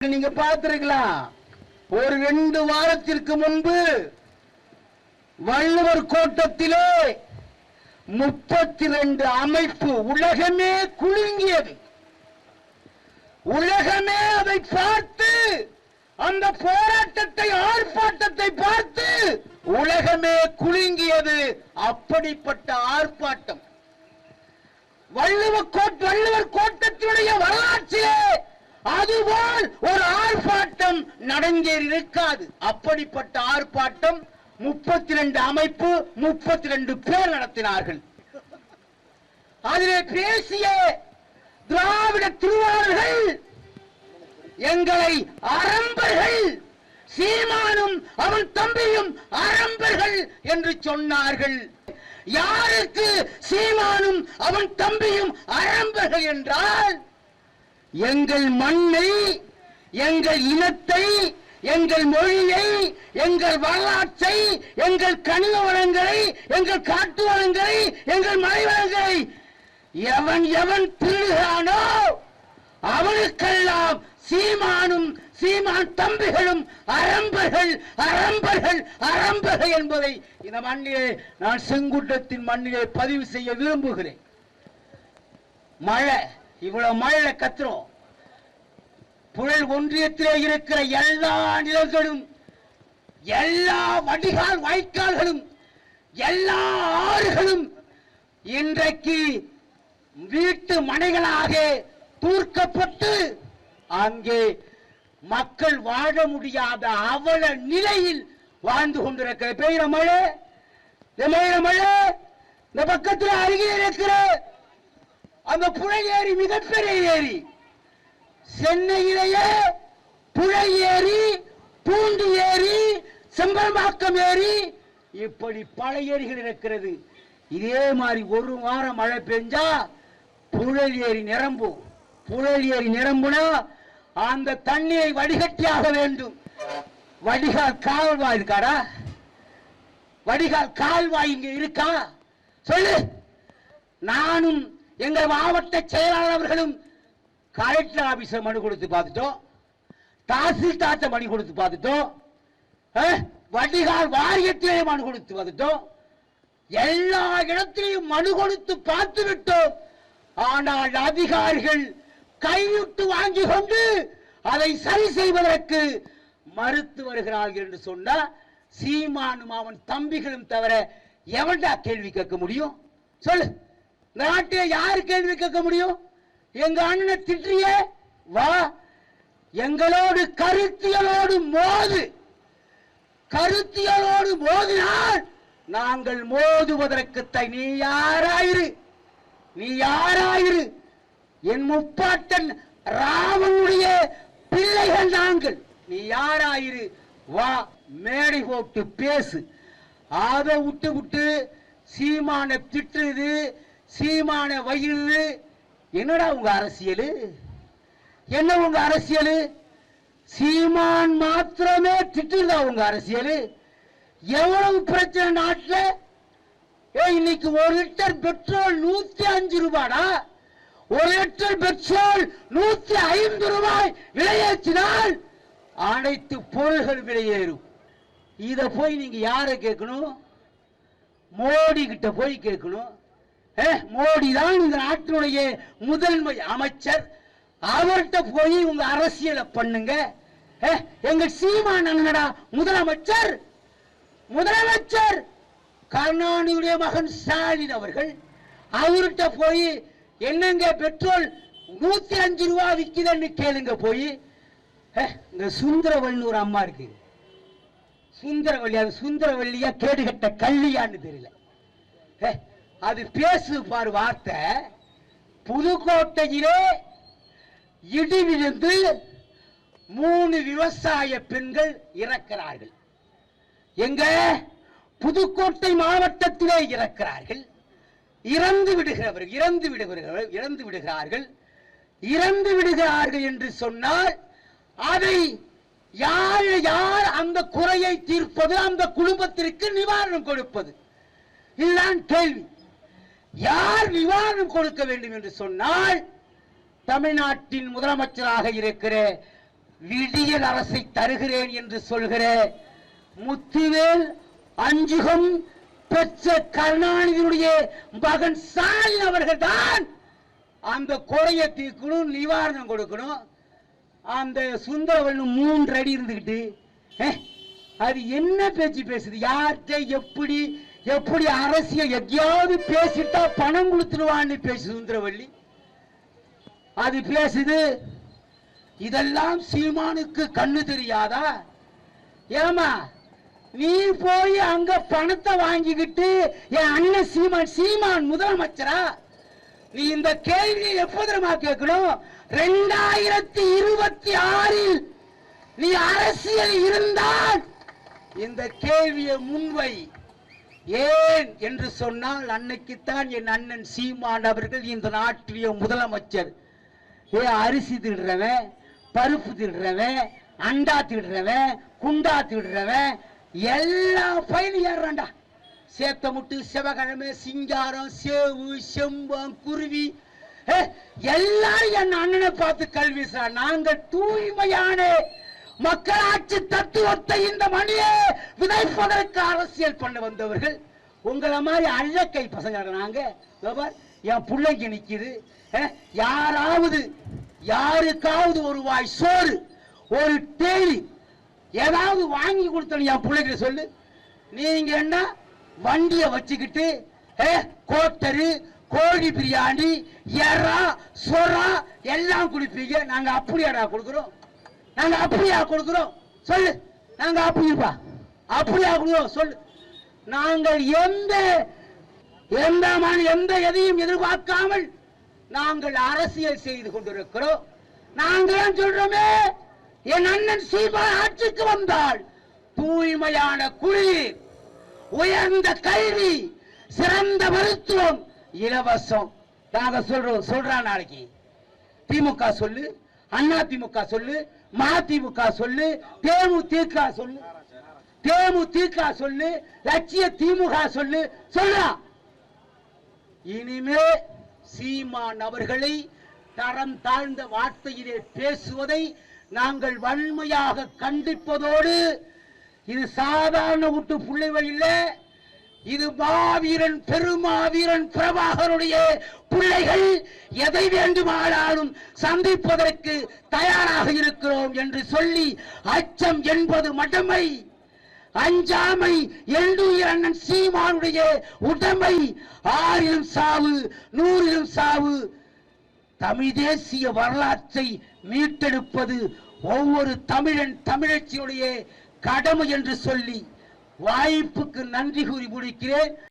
நீங்க பார்த்திருக்கலாம். ஒரு 2 வாரத்திற்கு முன்பு வள்ளுவர் கோட்டத்திலே 32 அமைப்பு உலகமே குலுங்கியது. உலகமே அதை பார்த்து, அந்த போராட்டத்தை ஆர்ப்பாட்டத்தை பார்த்து உலகமே குலுங்கியது. அப்படிப்பட்ட ஆர்ப்பாட்டம் வள்ளுவர் கோட்டத்தினுடைய வரலாற்றிலே அதுபோல் ஒரு ஆர்ப்பாட்டம் நடந்தேறி இருக்காது. அப்படிப்பட்ட ஆர்ப்பாட்டம் 32 அமைப்பு 32 பேர் நடத்தினார்கள். அதிலே பேசிய திராவிட திருவாளர்கள் எங்களை அரம்பர்கள், சீமானும் அவன் தம்பியும் அரம்பர்கள் என்று சொன்னார்கள். யாருக்கு சீமானும் அவன் தம்பியும் அரம்பர்கள் என்றால், எங்கள் மண்ணை, எங்கள் இனத்தை, எங்கள் மொழியை, எங்கள் வரலாற்றை, எங்கள் கனிம வளங்களை, எங்கள் காட்டு வளங்களை, எங்கள் மலை வளங்களை எவன் எவன் திருடுகிறானோ அவனுக்கெல்லாம் சீமானும் சீமான் தம்பிகளும் அரம்பர்கள் அரம்பர்கள் அரம்பர்கள் என்பதை இந்த மண்ணிலே, நான் செங்குன்றத்தின் மண்ணிலே பதிவு செய்ய விரும்புகிறேன். மழை, இவ்வளவு மழை கத்துறோம். புழல் ஒன்றியத்திலே இருக்கிற எல்லா நிலங்களும், எல்லா வடிகால் வாய்க்கால்களும், எல்லா ஆறுகளும் இன்றைக்கு வீட்டு மனைகளாக தூர்க்கப்பட்டு அங்கே மக்கள் வாழ முடியாத அவல நிலையில் வாழ்ந்து கொண்டிருக்கிற பெய்கிற மழை, இந்த பக்கத்தில் அருகே இருக்கிற அந்த புழை ஏரி மிகப்பெரிய ஏரி, சென்னையிலேயே புழை ஏரி, பூண்டி ஏரி, செம்பரம்பாக்கம் ஏரி, இப்படி பல ஏரிகள் இருக்கிறது. இதே மாதிரி ஒரு வாரம் மழை பெஞ்சா புழல் ஏரி நிரம்பும். புழல் ஏரி நிரம்புனா அந்த தண்ணீரை வடிகட்டியாக வேண்டும். வடிகால் கால்வாய் இருக்காடா? வடிகால் கால்வாய் இங்க இருக்கா? சொல்லு. நானும் எங்கள் மாவட்ட செயலாளர் அவர்களும் கலெக்டர் ஆபீஸர் மனு கொடுத்து பார்த்துட்டோம், தாசில்தார்ட்ட மனு கொடுத்து பார்த்துட்டோம், வடிகால் வாரியத்திலே மனு கொடுத்து பார்த்துட்டோம், எல்லா இடத்திலையும் மனு கொடுத்து பார்த்து விட்டோம். ஆனால் அதிகாரிகள் கைவிட்டு வாங்கி கொண்டு அதை சரி செய்வதற்கு மறுத்து வருகிறார்கள் என்று சொன்னா, சீமானும் அவன் தம்பிகளும் தவிர எவன்டா கேள்வி கேட்க முடியும்? சொல்லு. நாட்டில யாரு கேள்வி கேட்க முடியும்? எங்க அண்ணனை திட்டிய வா, எங்களோடு கருத்தியலோடு மோது, கருத்தியலோடு மோதினால் நாங்கள் மோதுவதற்கு நீ யாராயிரு, நீ யாராயிரு, என் முப்பாட்டன் ராமனுடைய பிள்ளைகள் நாங்கள், நீ யாராயிரு, வா, மேடை போட்டு பேசு. அதை விட்டு விட்டு சீமான திட்டுது, சீமான வயிறு. என்னடா உங்க அரசியல்? என்ன உங்க அரசியல்? சீமான் மாத்திரமே திட்டுதா உங்க அரசியல்? எவ்வளவு பிரச்சனை நாட்டில்? இன்னைக்கு 1 லிட்டர் பெட்ரோல் 105 ரூபாடா. 1 லிட்டர் பெட்ரோல் 105 ரூபாய் விலையேற்றினால் அனைத்து பொருள்கள் விலையேறும். இத போய் நீங்க யாரை கேட்கணும்? மோடி கிட்ட போய் கேட்கணும். மோடி தான் இந்த நாட்டினுடைய முதன்மை அமைச்சர். அவர்கிட்ட போய் உங்க அரசியலை பண்ணுங்க. எங்க சீமான் அண்ணனடா முதலமைச்சர். முதலமைச்சர் கருணாநிதியுடைய மகன் ஸ்டாலின் அவர்கள். அவர்கிட்ட போய் என்னங்க பெட்ரோல் 105 ரூபாய் விற்குதுன்னு கேளுங்க போய். இந்த சுந்தரவல்லி ஒரு அம்மா இருக்கு, சுந்தரவல்லி. அது சுந்தரவல்லியா கேடுகட்ட கல்வியான்னு தெரியல. அது பேசு பாரு வார்த்தை. புதுக்கோட்டையிலே இடி விழுந்து 3 விவசாய பெண்கள் இறக்கிறார்கள். எங்க புதுக்கோட்டை மாவட்டத்திலே இறக்கிறார்கள். இறந்து விடுகிறார்கள் என்று சொன்னால் அதை யார் அந்த குறையை தீர்ப்பது, அந்த குடும்பத்திற்கு நிவாரணம் கொடுப்பது? இதுதான் கேள்வி. யார் நிவாரணம் கொடுக்க வேண்டும் என்று சொன்னால் தமிழ்நாட்டின் முதலமைச்சராக இருக்கிற விடியல் அரசை தருகிறேன் என்று சொல்கிற முத்துவேல் அஞ்சுகம் பெற்ற கருணாநிதியுடைய மகன் ஸ்டாலின் அவர்கள் தான் அந்த குறையை தீர்க்கணும், நிவாரணம் கொடுக்கணும். அந்த சுந்தரவன் 3 அடி இருந்துகிட்டு அது என்ன பேச்சு பேசுது? யார்கிட்ட எப்படி எப்படி அரசியல் எங்கேயாவது பேசிட்டா பணம் கொடுத்துருவான்னு பேசுது சுந்தரவல்லி. அது பேசுது. இதெல்லாம் சீமானுக்கு கண்ணு தெரியாதா? ஏமா நீ போய் அங்க பணத்தை வாங்கிக்கிட்டு என் அண்ணன் சீமான் முதலமைச்சரா? நீ இந்த கேள்வியை எப்போதுமா கேட்கணும்? 2026 நீ அரசியல் இருந்தால் இந்த கேள்வியை முன்வை. ஏன் என்று சொன்னால் அன்னைக்குத்தான் என் அண்ணன் சீமான் அவர்கள் இந்த நாட்டிய முதலமைச்சர். அரிசி திடுறவன், பருப்பு திடுறவன், அண்டா திடுறவன், குண்டா திடுறவன் எல்லா பயிலும் ஏறான்டா. சேத்தமுட்டு, சிவகிழமை, சிங்காரம், சேவு, செம்பம், குருவி எல்லாரும் என் அண்ணனை பார்த்து கல்விசா. நாங்கள் தூய்மையான மக்களாட்சி தத்துவத்தை இந்த மணியை விதைப்பதற்கு அரசியல் பண்ண வந்தவர்கள். உங்களை மாதிரி அழக்கை பசங்க நாங்க. என் பிள்ளைக்கு நிக்குது. யாராவது யாருக்காவது ஒரு வாய் சோறு, ஒரு தேடி ஏதாவது வாங்கி கொடுத்த என் பிள்ளைக்கு சொல்லு. நீங்க என்ன வண்டிய வச்சுக்கிட்டு கோட்டரு, கோழி பிரியாணி, எறா, சொரா எல்லாம் குடிப்பீங்க. நாங்க அப்படியாடா கொடுக்கிறோம்? நாங்க அப்படியா கொடுக்கிறோம் சொல்லு? நாங்க அப்படிப்பா அப்படியா கொடுக்கிறோம் சொல்லு? நாங்கள் எந்த எதையும் எதிர்பார்க்காமல் நாங்கள் அரசியல் செய்து கொண்டிருக்கிறோம். நாங்கள் சொல்றோமே, என் அண்ணன் சீமான் ஆட்சிக்கு வந்தால் தூய்மையான குடிநீர், உயர்ந்த கல்வி, சிறந்த மருத்துவம் இலவசம். நாங்க சொல்றோம். நாளைக்கு திமுக சொல்லு, அண்ணா திமுக சொல்லு, மதிமுக சொல்லு, தேமுதிக சொல்லு, லட்சிய திமுக சொல்லு. சொல்லலாம். இனிமே சீமான் அவர்களை தரம் தாழ்ந்த வார்த்தையிலே பேசுவதை நாங்கள் வன்மையாக கண்டிப்பதோடு, இது சாதாரண விட்டு புள்ளைகள் இல்லை, இது மாவீரன் பெருமாவீரன் பிரபாகருடைய பிள்ளைகள். எதை வேண்டுமானாலும் சந்திப்பதற்கு தயாராக இருக்கிறோம் என்று சொல்லி, அச்சம் என்பது மடமை, அஞ்சாமை எண்ணுயிர் அண்ணன் சீமானுடைய உடைமை. 6 சாவு 100 சாவு. தமிழ் தேசிய வரலாற்றை மீட்டெடுப்பது ஒவ்வொரு தமிழன் தமிழச்சியுடைய கடமை என்று சொல்லி வாய்ப்புக்கு நன்றி கூறி முடிக்கிறேன்.